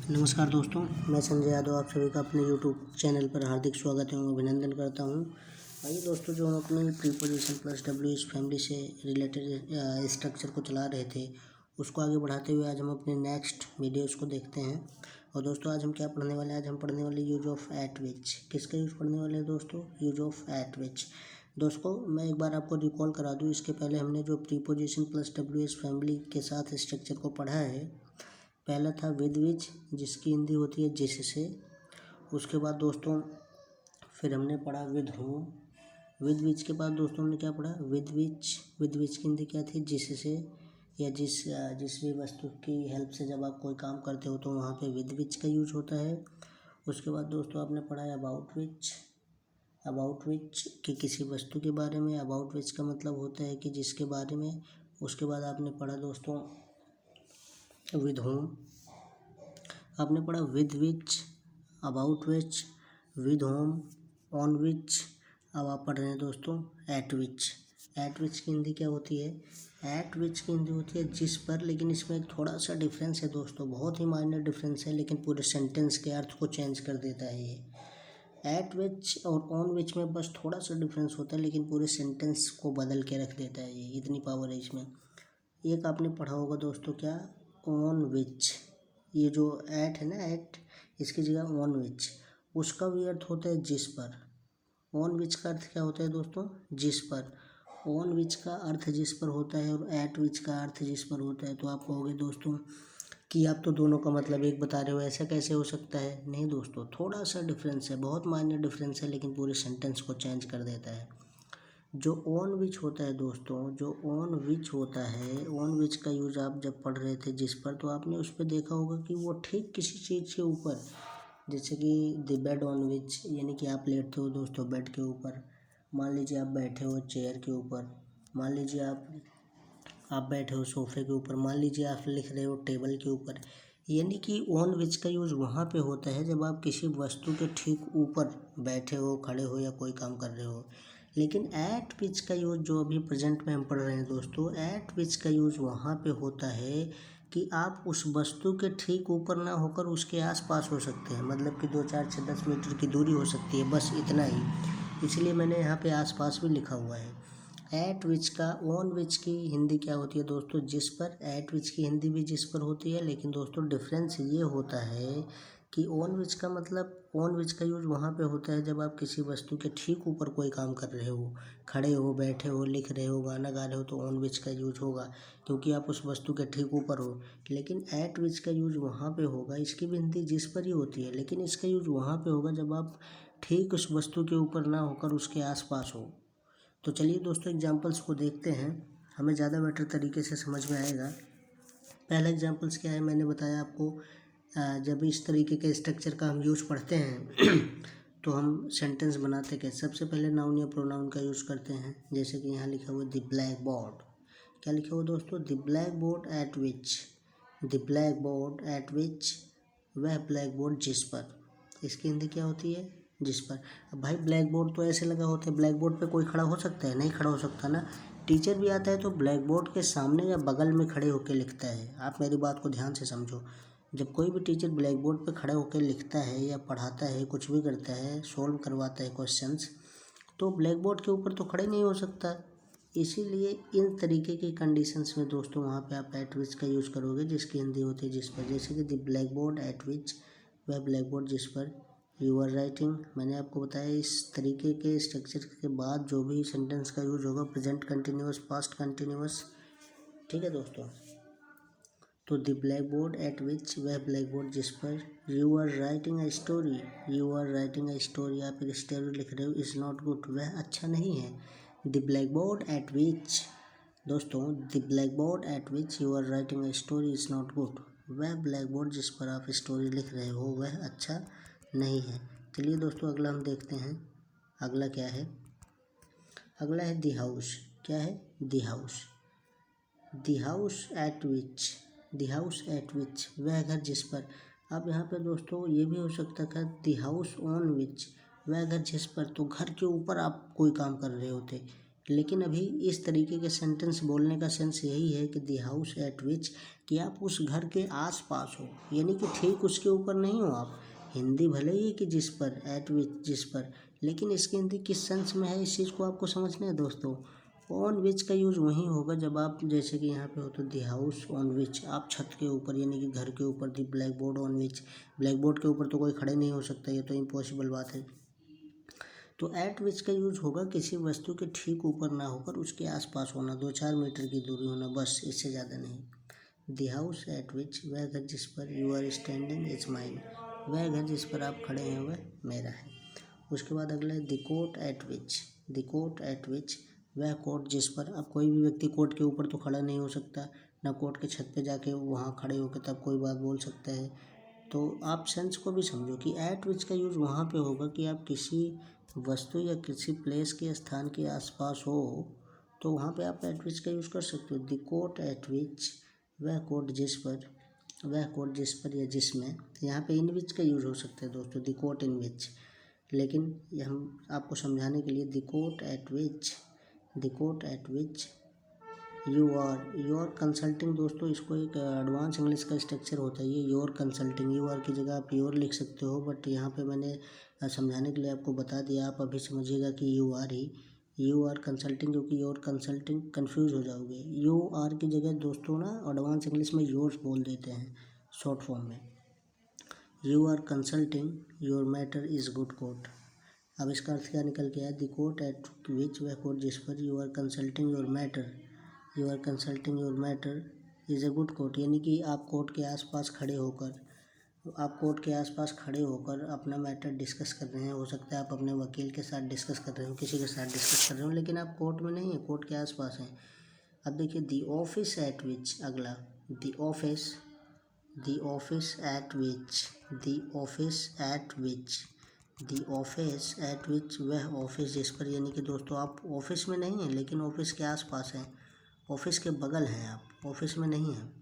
नमस्कार दोस्तों, मैं संजय यादव आप सभी का अपने यूट्यूब चैनल पर हार्दिक स्वागत एवं अभिनंदन करता हूं। आइए दोस्तों, जो हम अपनी प्रीपोजिशन प्लस डब्ल्यू फैमिली से रिलेटेड स्ट्रक्चर को चला रहे थे उसको आगे बढ़ाते हुए आज हम अपने नेक्स्ट वीडियोस को देखते हैं। और दोस्तों, आज हम क्या पढ़ने वाले हैं? आज हम पढ़ने वाले यूज ऑफ एट विच। किसका यूज़ पढ़ने वाले हैं दोस्तों? Use of eight which. दोस्तों, मैं एक बार आपको रिकॉल करा दूँ, इसके पहले हमने जो प्रीपोजिशन प्लस डब्ल्यू फैमिली के साथ स्ट्रक्चर को पढ़ा है, पहला था विद विच, जिसकी हिंदी होती है जिससे। उसके बाद दोस्तों फिर हमने पढ़ा विद होम। विद विच के बाद दोस्तों हमने क्या पढ़ा? With which. विद विच की हिंदी क्या थी? जिससे, या जिस भी वस्तु की हेल्प से जब आप कोई काम करते हो तो वहाँ पे विद विच का यूज होता है। उसके बाद दोस्तों आपने पढ़ा अबाउट विच। अबाउट विच कि किसी वस्तु के बारे में। अबाउट विच का मतलब होता है कि जिसके बारे में। उसके बाद आपने पढ़ा दोस्तों विद होम। आपने पढ़ा with which, about which, with home, on which. अब आप पढ़ रहे हैं दोस्तों एट विच। एट विच की हिंदी क्या होती है? एट विच की हिंदी होती है जिस पर, लेकिन इसमें एक थोड़ा सा डिफरेंस है दोस्तों, बहुत ही माइनर डिफरेंस है, लेकिन पूरे सेंटेंस के अर्थ को चेंज कर देता है ये। एट विच और ऑन विच में बस थोड़ा सा डिफरेंस होता है, लेकिन पूरे सेंटेंस को बदल के रख देता है ये, इतनी पावर है इसमें। एक आपने पढ़ा होगा दोस्तों क्या? On which. ये जो एट है ना, एट, इसकी जगह ऑन विच, उसका भी अर्थ होता है जिस पर। ऑन विच का अर्थ क्या होता है दोस्तों? जिस पर। ऑन विच का अर्थ जिस पर होता है और एट विच का अर्थ जिस पर होता है। तो आप कहोगे दोस्तों कि आप तो दोनों का मतलब एक बता रहे हो, ऐसा कैसे हो सकता है? नहीं दोस्तों, थोड़ा सा डिफरेंस है, बहुत माइनर डिफरेंस है, लेकिन पूरे सेंटेंस को चेंज कर देता है। जो ऑन विच होता है दोस्तों, जो ऑन विच होता है, ऑन विच का यूज आप जब पढ़ रहे थे जिस पर, तो आपने उस पर देखा होगा कि वो ठीक किसी चीज़ के ऊपर, जैसे कि द बेड ऑन विच, यानी कि आप लेटते हो दोस्तों बेड के ऊपर। मान लीजिए आप बैठे हो चेयर के ऊपर। मान लीजिए आप बैठे हो सोफे के ऊपर। मान लीजिए आप लिख रहे हो टेबल के ऊपर। यानी कि ऑन विच का यूज़ वहाँ पे होता है जब आप किसी वस्तु के ठीक ऊपर बैठे हो, खड़े हो या कोई काम कर रहे हो। लेकिन एट विच का यूज़ जो अभी प्रेजेंट में हम पढ़ रहे हैं दोस्तों, एट विच का यूज़ वहाँ पे होता है कि आप उस वस्तु के ठीक ऊपर ना होकर उसके आसपास हो सकते हैं। मतलब कि 2, 4, 6, 10 मीटर की दूरी हो सकती है, बस इतना ही। इसलिए मैंने यहाँ पे आसपास भी लिखा हुआ है। एट विच का, ऑन विच की हिंदी क्या होती है दोस्तों? जिस पर। एट विच की हिंदी भी जिस पर होती है, लेकिन दोस्तों डिफरेंस ये होता है कि ऑन विच का मतलब, ऑन विच का यूज वहाँ पे होता है जब आप किसी वस्तु के ठीक ऊपर कोई काम कर रहे हो, खड़े हो, बैठे हो, लिख रहे हो, गाना गा रहे हो, तो ऑन विच का यूज होगा, क्योंकि आप उस वस्तु के ठीक ऊपर हो। लेकिन एट विच का यूज वहाँ पे होगा, इसकी भी हिंदी जिस पर ही होती है, लेकिन इसका यूज वहाँ पे होगा जब आप ठीक उस वस्तु के ऊपर ना होकर उसके आसपास हो। तो चलिए दोस्तों एग्जांपल्स को देखते हैं, हमें ज़्यादा बेटर तरीके से समझ में आएगा। पहला एग्जांपल्स क्या है? मैंने बताया आपको, जब इस तरीके के स्ट्रक्चर का हम यूज़ पढ़ते हैं तो हम सेंटेंस बनाते कैसे? सबसे पहले नाउन या प्रोनाउन का यूज़ करते हैं। जैसे कि यहाँ लिखा हुआ द ब्लैक बोर्ड। क्या लिखा हुआ दोस्तों? The black board at which. The black board at which, वह ब्लैक बोर्ड जिस पर। इसकी हिंदी क्या होती है? जिस पर। अब भाई ब्लैक बोर्ड तो ऐसे लगा होता है, ब्लैक बोर्ड पे कोई खड़ा हो सकता है? नहीं खड़ा हो सकता ना। टीचर भी आता है तो ब्लैक बोर्ड के सामने या बगल में खड़े होकर लिखता है। आप मेरी बात को ध्यान से समझो। जब कोई भी टीचर ब्लैक बोर्ड पे खड़े होकर लिखता है या पढ़ाता है, कुछ भी करता है, सोल्व करवाता है क्वेश्चंस, तो ब्लैक बोर्ड के ऊपर तो खड़े नहीं हो सकता। इसीलिए इन तरीके की कंडीशंस में दोस्तों वहाँ पे आप एट विच का यूज़ करोगे, जिसकी हिंदी होती है जिस पर। जैसे कि the black board at which, वह ब्लैक बोर्ड जिस पर यू आर राइटिंग। मैंने आपको बताया इस तरीके के स्ट्रक्चर के बाद जो भी सेंटेंस का यूज होगा, प्रेजेंट कंटिन्यूअस, पास्ट कंटिन्यूअस। ठीक है दोस्तों। तो the black board at which, वह ब्लैक बोर्ड जिस पर you are writing a story, you are writing a story, आप एक स्टोरी लिख रहे हो, इज़ नॉट गुड, वह अच्छा नहीं है। The black board at which, दोस्तों the black board at which you are writing a story is not good, वह ब्लैक बोर्ड जिस पर आप स्टोरी लिख रहे हो वह अच्छा नहीं है। चलिए दोस्तों अगला हम देखते हैं। अगला क्या है? अगला है दी हाउस। क्या है? The house. The house at which, the house at which, वह घर जिस पर। अब यहाँ पे दोस्तों ये भी हो सकता था दी हाउस ऑन विच, वह घर जिस पर, तो घर के ऊपर आप कोई काम कर रहे होते। लेकिन अभी इस तरीके के सेंटेंस बोलने का सेंस यही है कि द हाउस एट विच, कि आप उस घर के आस पास हो, यानी कि ठीक उसके ऊपर नहीं हो आप। हिंदी भले ही कि जिस पर, एट विच जिस पर, लेकिन इसकी हिंदी किस सेंस में है इस चीज़ को आपको समझना है दोस्तों। ऑन विच का यूज़ वहीं होगा जब आप जैसे कि यहाँ पे हो तो द हाउस ऑन विच, आप छत के ऊपर यानी कि घर के ऊपर, the black board on which, black board के ऊपर तो कोई खड़े नहीं हो सकता, ये तो इम्पॉसिबल बात है। तो एट विच का यूज होगा किसी वस्तु के ठीक ऊपर ना होकर उसके आसपास होना, 2-4 मीटर की दूरी होना, बस इससे ज़्यादा नहीं। द हाउस एट विच, वह घर जिस पर you are standing is mine, वह घर जिस पर आप खड़े हैं वह मेरा है। उसके बाद अगला है the court at which, the court at which, वह कोर्ट जिस पर, अब कोई भी व्यक्ति कोर्ट के ऊपर तो खड़ा नहीं हो सकता, ना कोर्ट के छत पे जाके वहाँ खड़े होकर तब कोई बात बोल सकता है। तो आप सेंस को भी समझो कि एट विच का यूज़ वहाँ पे होगा कि आप किसी वस्तु या किसी प्लेस के स्थान के आसपास हो, तो वहाँ पे आप एट विच का यूज़ कर सकते हो। द कोर्ट एट विच, वह कोर्ट जिस पर, वह कोर्ट जिस पर या जिसमें, यहाँ पे इन विच का यूज़ हो सकता है दोस्तों, द कोर्ट इन विच, लेकिन ये हम आपको समझाने के लिए the court at which, the court at which you are consulting दोस्तों, इसको एक एडवांस इंग्लिश का स्ट्रक्चर होता है ये, योर कंसल्टिंग, यू आर की जगह आप योर लिख सकते हो, बट यहाँ पे मैंने समझाने के लिए आपको बता दिया, आप अभी समझिएगा कि यू आर ही, यू आर कंसल्टिंग, क्योंकि योर कंसल्टिंग कंफ्यूज हो जाओगे। यू आर की जगह दोस्तों ना एडवांस इंग्लिश में योर्स बोल देते हैं शॉर्ट फॉर्म में। You are consulting your matter is good court. अब इसका अर्थ क्या निकल के आया, द कोर्ट एट विच, वह कोर्ट जिस पर you are consulting your matter, you are consulting your matter is a good court, यानी कि आप कोर्ट के आसपास खड़े होकर, आप कोर्ट के आसपास खड़े होकर अपना मैटर डिस्कस कर रहे हैं। हो सकता है आप अपने वकील के साथ डिस्कस कर रहे हो, किसी के साथ डिस्कस कर रहे हो, लेकिन आप कोर्ट में नहीं है, कोर्ट के आसपास हैं। अब देखिए द ऑफिस एट विच, अगला the office, the office at which, the office at which, the office at which, वह ऑफिस जिस पर, यानी कि दोस्तों आप ऑफिस में नहीं हैं लेकिन ऑफिस के आसपास हैं, ऑफिस के बगल हैं आप, ऑफिस में नहीं हैं।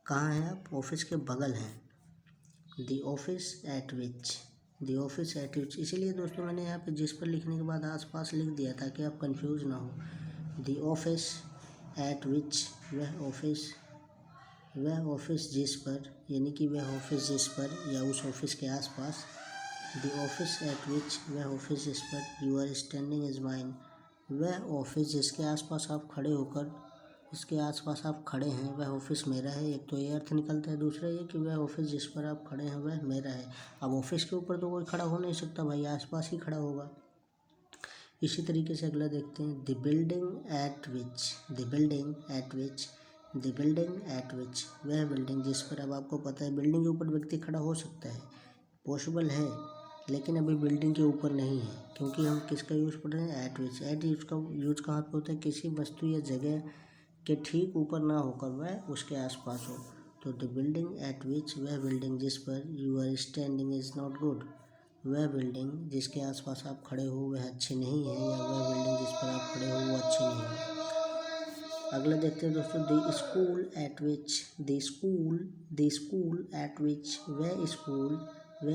कहाँ हैं आप, ऑफिस के बगल हैं। The office at which, the office at विच, इसीलिए दोस्तों मैंने यहाँ पे जिस पर लिखने के बाद आसपास लिख दिया ताकि आप कंफ्यूज ना हो। द ऑफिस एट विच, वह ऑफिस जिस पर, यानी कि वह ऑफिस जिस पर या उस ऑफिस के आसपास। द ऑफिस एट विच, वह ऑफिस जिस पर you are standing is mine, वह ऑफिस जिसके आसपास आप खड़े होकर, इसके आसपास आप खड़े हैं वह ऑफिस मेरा है। एक तो ये अर्थ निकलता है, दूसरा ये कि वह ऑफिस जिस पर आप खड़े हैं वह मेरा है। अब ऑफिस के ऊपर तो कोई खड़ा हो नहीं सकता भाई, आसपास ही खड़ा होगा। इसी तरीके से अगला देखते हैं the building at which, the building at which, the building at which, वह बिल्डिंग जिस पर, अब आपको पता है बिल्डिंग के ऊपर व्यक्ति खड़ा हो सकता है, पॉसिबल है, लेकिन अभी बिल्डिंग के ऊपर नहीं है, क्योंकि हम किसका यूज़ पढ़ रहे हैं, एट विच। एट यूज का यूज कहाँ पे होता है, किसी वस्तु या जगह के ठीक ऊपर ना होकर वह उसके आसपास हो। तो द बिल्डिंग एट विच, वह बिल्डिंग जिस पर you are standing is not good, वह बिल्डिंग जिसके आसपास आप खड़े हो वह अच्छी नहीं है, या वह बिल्डिंग जिस पर आप खड़े हो वो अच्छी नहीं है। अगला देखते हैं दोस्तों the school at which, the school at which, वह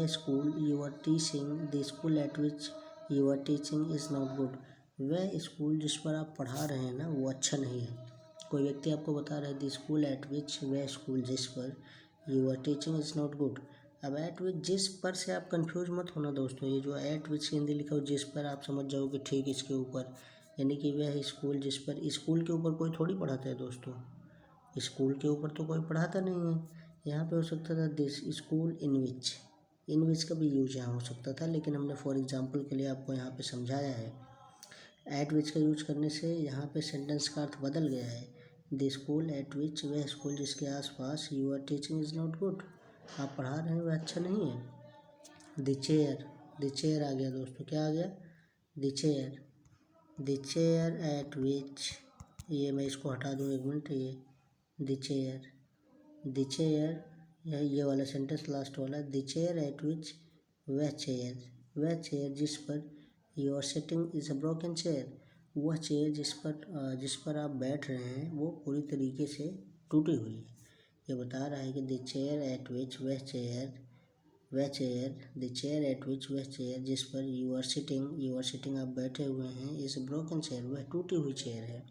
school you are teaching, the school at which you are teaching is not good, वह स्कूल जिस पर आप पढ़ा रहे हैं ना वो अच्छा नहीं है। कोई व्यक्ति आपको बता रहा है द स्कूल एट विच, वह स्कूल जिस पर you are teaching is not good. अब एट विच जिस पर से आप कंफ्यूज मत होना दोस्तों, ये जो एट विच हिंदी लिखा हो जिस पर, आप समझ जाओगे ठीक इसके ऊपर, यानी कि वह स्कूल जिस पर, स्कूल के ऊपर कोई थोड़ी पढ़ाता है दोस्तों, स्कूल के ऊपर तो कोई पढ़ाता नहीं है। यहाँ पे हो सकता था दिस स्कूल इन विच का भी यूज यहाँ हो सकता था, लेकिन हमने फॉर एग्जांपल के लिए आपको यहाँ पे समझाया है। एट विच का यूज करने से यहाँ पे सेंटेंस का अर्थ बदल गया है। द स्कूल एट विच, वह स्कूल जिसके आसपास you are teaching is not good, आप पढ़ा रहे हैं वह अच्छा नहीं है। द चेयर आ गया दोस्तों, क्या आ गया, द चेयर एट विच, ये मैं इसको हटा दूँ एक मिनट, ये द चेयर ये वाला सेंटेंस लास्ट वाला, द चेयर एट विच, वह चेयर जिस पर you are sitting is a broken chair, वह चेयर जिस पर आप बैठ रहे हैं वो पूरी तरीके से टूटी हुई है। ये बता रहा है कि द चेयर एट विच, वह चेयर वह chair, the chair at which, वह चेयर जिस पर यू आर सिटिंग आप बैठे हुए हैं, इज ब्रोकन चेयर, वह टूटी हुई चेयर है।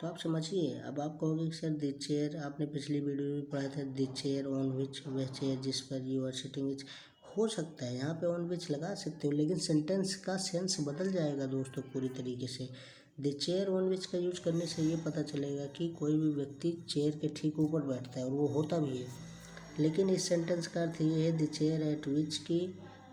तो आप समझिए। अब आप कहोगे कि सर द चेयर आपने पिछली वीडियो में पढ़ा था, द चेयर ऑन विच, वह चेयर जिस पर यू आर सिटिंग इज, हो सकता है यहाँ पे ऑन विच लगा सकते हो, लेकिन सेंटेंस का सेंस बदल जाएगा दोस्तों पूरी तरीके से। द चेयर ऑन विच का यूज करने से ये पता चलेगा कि कोई भी व्यक्ति चेयर के ठीक ऊपर बैठता है, और वो होता भी है। लेकिन इस सेंटेंस का अर्थ ये है द चेयर एट विच की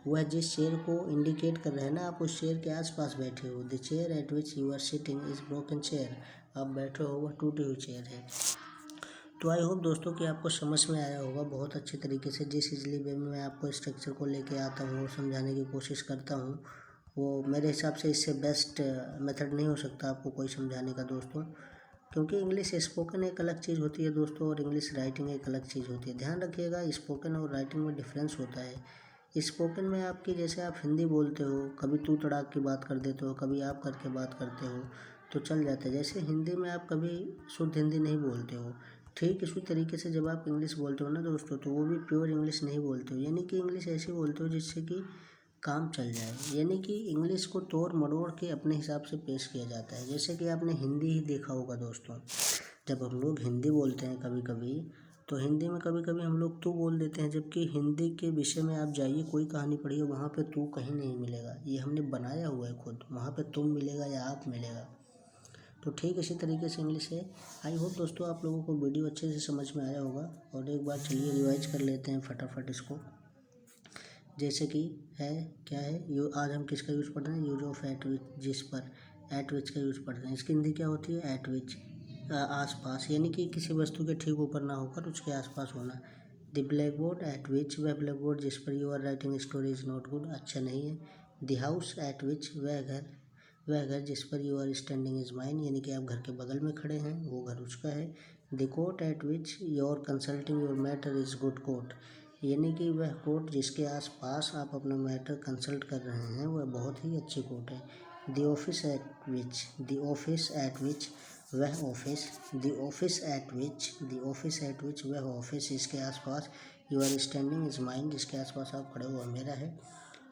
वह जिस चेयर को इंडिकेट कर रहा है ना, आप उस चेयर के आसपास बैठे हो। The chair at which you are sitting is broken chair, आप बैठे हो वह टूटी हुई चेयर है। तो आई होप दोस्तों कि आपको समझ में आया होगा बहुत अच्छे तरीके से। जिस इजली वे में मैं आपको स्ट्रक्चर को लेके आता हूँ और समझाने की कोशिश करता हूँ, वो मेरे हिसाब से इससे बेस्ट मेथड नहीं हो सकता आपको कोई समझाने का दोस्तों। क्योंकि इंग्लिश स्पोकन एक अलग चीज़ होती है दोस्तों, और इंग्लिश राइटिंग एक अलग चीज़ होती है। ध्यान रखिएगा, स्पोकन और राइटिंग में डिफरेंस होता है। स्पोकन में आपकी, जैसे आप हिंदी बोलते हो, कभी तू तड़ाक की बात कर देते हो, कभी आप करके बात करते हो, तो चल जाता है। जैसे हिंदी में आप कभी शुद्ध हिंदी नहीं बोलते हो, ठीक इसी तरीके से जब आप इंग्लिश बोलते हो ना दोस्तों, तो वो भी प्योर इंग्लिश नहीं बोलते हो। यानी कि इंग्लिश ऐसी बोलते हो जिससे कि काम चल जाए। यानी कि इंग्लिश को तोड़ मरोड़ के अपने हिसाब से पेश किया जाता है। जैसे कि आपने हिंदी ही देखा होगा दोस्तों, जब हम लोग हिंदी बोलते हैं कभी कभी, तो हिंदी में कभी कभी हम लोग तू बोल देते हैं, जबकि हिंदी के विषय में आप जाइए, कोई कहानी पढ़िए, वहाँ पे तू कहीं नहीं मिलेगा। ये हमने बनाया हुआ है खुद, वहाँ पे तुम मिलेगा या आप मिलेगा। तो ठीक इसी तरीके से इंग्लिश है। आई होप दोस्तों आप लोगों को वीडियो अच्छे से समझ में आया होगा। और एक बार चलिए रिवाइज कर लेते हैं फटाफट इसको। जैसे कि है, क्या है, यू, आज हम किसका यूज़ पढ़ रहे हैं, यूज ऑफ एट विच, जिस पर, एट विच का यूज़ पढ़ रहे हैं। इसकी हिंदी क्या होती है, एट विच, आसपास, यानी कि किसी वस्तु के ठीक ऊपर ना होकर उसके आसपास होना। The black board at which, वह ब्लैक बोर्ड जिस पर you are writing story is not good, अच्छा नहीं है। द हाउस एट विच, वह घर जिस पर you are standing is mine, यानी कि आप घर के बगल में खड़े हैं, वो घर उसका है। The court at which you are consulting your matter is good court, यानी कि वह कोर्ट जिसके आसपास आप अपना मैटर कंसल्ट कर रहे हैं, वह बहुत ही अच्छी कोर्ट है। The office at which, the office at which, वह office, the office at which, the office at which, वह ऑफिस जिसके आसपास you are standing is mine, जिसके आसपास आप खड़े हो मेरा है।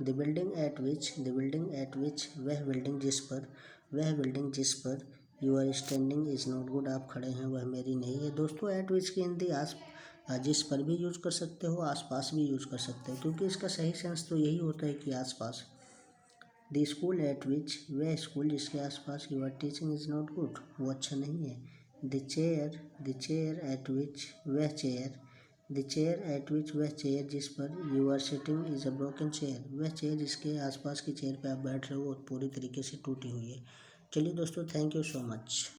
The building at which, the building at which, वह बिल्डिंग जिस पर, वह बिल्डिंग जिस पर you are standing is not good, आप खड़े हैं, वह मेरी नहीं है। दोस्तों एट विच की हिंदी जिस पर भी यूज़ कर सकते हो, आसपास भी यूज़ कर सकते हो, क्योंकि इसका सही सेंस तो यही होता है कि आसपास। द स्कूल एट विच, वह स्कूल जिसके आसपास you are teaching is not good, वो अच्छा नहीं है। द चेयर एट विच, वह chair, the chair at which, वह चेयर जिस पर you are sitting is a broken chair, वह चेयर जिसके आसपास की चेयर पे आप बैठ रहे हो वो पूरी तरीके से टूटी हुई है। चलिए दोस्तों, थैंक यू सो मच।